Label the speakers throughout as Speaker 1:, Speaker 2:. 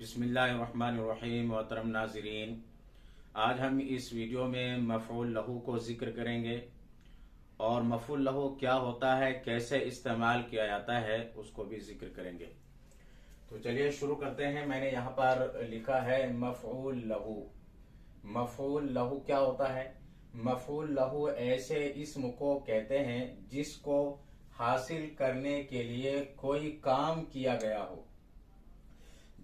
Speaker 1: बिस्मिल्लाहिर्रहमानिर्रहीम। मोहतरम नाज़रीन, आज हम इस वीडियो में मफ़ऊल लहू को ज़िक्र करेंगे और मफ़ऊल लहू क्या होता है, कैसे इस्तेमाल किया जाता है, उसको भी ज़िक्र करेंगे। तो चलिए शुरू करते हैं। मैंने यहाँ पर लिखा है मफ़ऊल लहू। मफ़ऊल लहू क्या होता है? मफ़ऊल लहू ऐसे इस्म को कहते हैं जिसको हासिल करने के लिए कोई काम किया गया हो।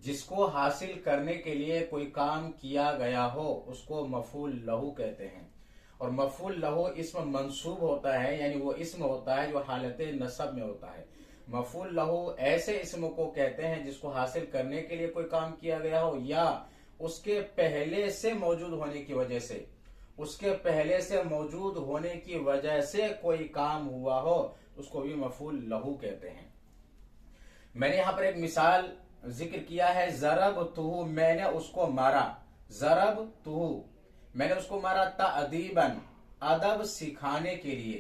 Speaker 1: जिसको हासिल करने के लिए कोई काम किया गया हो उसको मफ़ऊल लहू कहते हैं। और मफ़ऊल लहू इस्म मंसूब होता है, यानी वो इस्म होता है जो हालत नसब में होता है। मफ़ऊल लहू ऐसे इस्म को कहते हैं जिसको हासिल करने के लिए कोई काम किया गया हो या उसके पहले से मौजूद होने की वजह से, उसके पहले से मौजूद होने की वजह से कोई काम हुआ हो, उसको भी मफ़ऊल लहू कहते हैं। मैंने यहां पर एक मिसाल जिक्र किया है, ज़रब तुहु, मैंने उसको मारा। ज़रब तुहु, मैंने उसको मारा तादीबन, अदब सिखाने के लिए।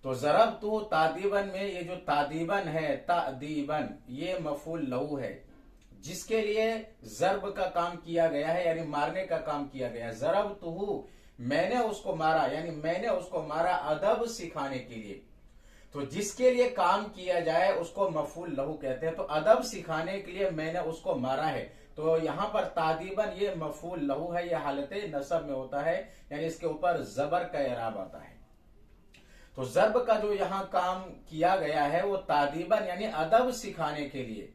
Speaker 1: तो ज़रब तुहु तादीबन में ये जो तादीबन है, तादीबन, ये मफ़ऊल लहू है जिसके लिए ज़र्ब का काम किया गया है, यानी मारने का काम किया गया है। ज़रब तुहु, मैंने उसको मारा, यानी मैंने उसको मारा अदब सिखाने के लिए। तो जिसके लिए काम किया जाए उसको मफ़ऊल लहू कहते हैं। तो अदब सिखाने के लिए मैंने उसको मारा है, तो यहां पर तादीबन ये मफ़ऊल लहू है, ये हालत नसब में होता है, यानी इसके ऊपर जबर का एराब आता है। तो ज़र्ब का जो यहां काम किया गया है वो तादीबन यानी अदब सिखाने के लिए।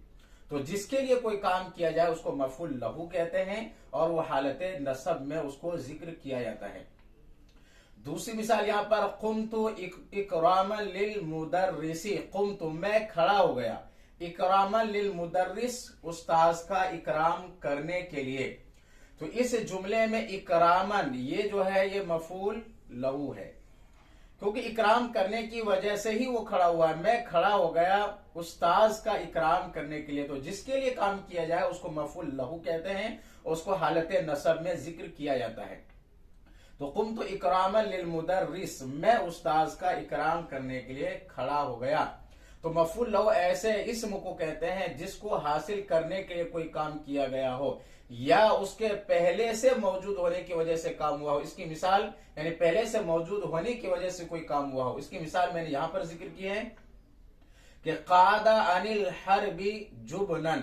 Speaker 1: तो जिसके लिए कोई काम किया जाए उसको मफ़ऊल लहू कहते हैं और वो हालत नसब में उसको जिक्र किया जाता है। दूसरी मिसाल यहां पर कुमतु इकरामन लिल मुदर्रिसी, कुमतु, मैं खड़ा हो गया, इकरामन लिल मुदर्रिस, उस्ताद का इकराम करने के लिए। तो इस जुमले में इकरामन ये जो है ये मफ़ऊल लहू है, क्योंकि इकराम करने की वजह से ही वो खड़ा हुआ है। मैं खड़ा हो गया उस्ताद का इकराम करने के लिए। तो जिसके लिए काम किया जाए उसको मफ़ऊल लहू कहते हैं, उसको हालत नसब में जिक्र किया जाता है। तो कुमतु इकरामन लिल मुदर्रिस, मैं उस्ताद का इकराम करने के लिए खड़ा हो गया। तो मफ़ऊल लहू ऐसे इस्म को कहते हैं जिसको हासिल करने के लिए कोई काम किया गया हो या उसके पहले से मौजूद होने की वजह से काम हुआ हो। इसकी मिसाल, यानी पहले से मौजूद होने की वजह से कोई काम हुआ हो, इसकी मिसाल मैंने यहां पर जिक्र की है कि कादा अनिल हर्बी जुबनन।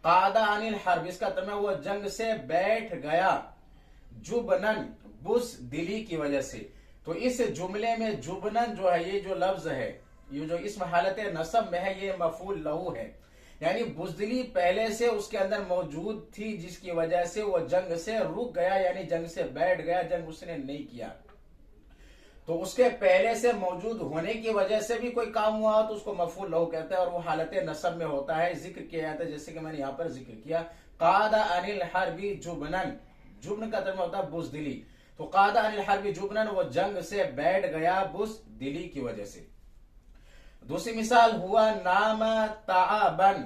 Speaker 1: कादा अनिल हर्ब, इसका तर्जुमा वो जंग से बैठ गया, जुबनन, बुस दिली की वजह से। तो इस जुमले में जुबनन जो है, ये जो लफ्ज है, ये जो इसमें हालत नसब में है, ये मफ़ऊल लहू है, यानी बुज़दिली पहले से उसके अंदर मौजूद थी जिसकी वजह से वो जंग से रुक गया, यानी जंग से बैठ गया, जंग उसने नहीं किया। तो उसके पहले से मौजूद होने की वजह से भी कोई काम हुआ हो तो उसको मफ़ऊल लहू कहते हैं और वो हालत नसब में होता है, जिक्र किया जाता है, जैसे कि मैंने यहां पर जिक्र किया, कादा अनिल हर्बी जुबनन, जुबन का तर्जुमा होता है बुज़दिली। तो कादा अनिल हर्बी जुबनन, वो जंग से बैठ गया बुज़दिली की वजह से। दूसरी मिसाल, हुआ नाम ताबन।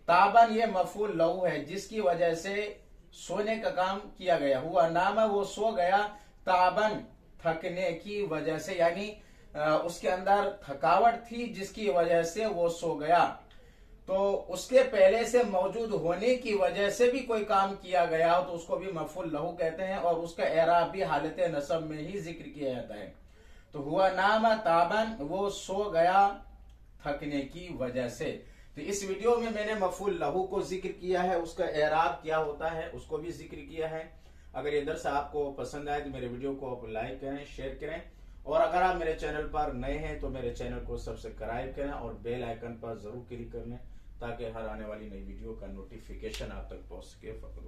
Speaker 1: ताबन ये मफ़ऊल लहू है जिसकी वजह से सोने का काम किया गया। हुआ नाम, वो सो गया, ताबन, थकने की वजह से, यानी उसके अंदर थकावट थी जिसकी वजह से वो सो गया। तो उसके पहले से मौजूद होने की वजह से भी कोई काम किया गया हो तो उसको भी मफ़ऊल लहू कहते हैं और उसका एराब भी हालत नसब में ही जिक्र किया जाता है। तो हुआ नाम ताबन, वो सो गया थकने की वजह से। तो इस वीडियो में मैंने मफ़ऊल लहू को जिक्र किया है, उसका एराब क्या होता है उसको भी जिक्र किया है। अगर ये दर्स आपको पसंद आए तो मेरे वीडियो को आप लाइक करें, शेयर करें, और अगर आप मेरे चैनल पर नए हैं तो मेरे चैनल को सब्सक्राइब करें और बेल आइकन पर जरूर क्लिक कर लें ताकि हर आने वाली नई वीडियो का नोटिफिकेशन आप तक पहुंच सके। फ़क़्त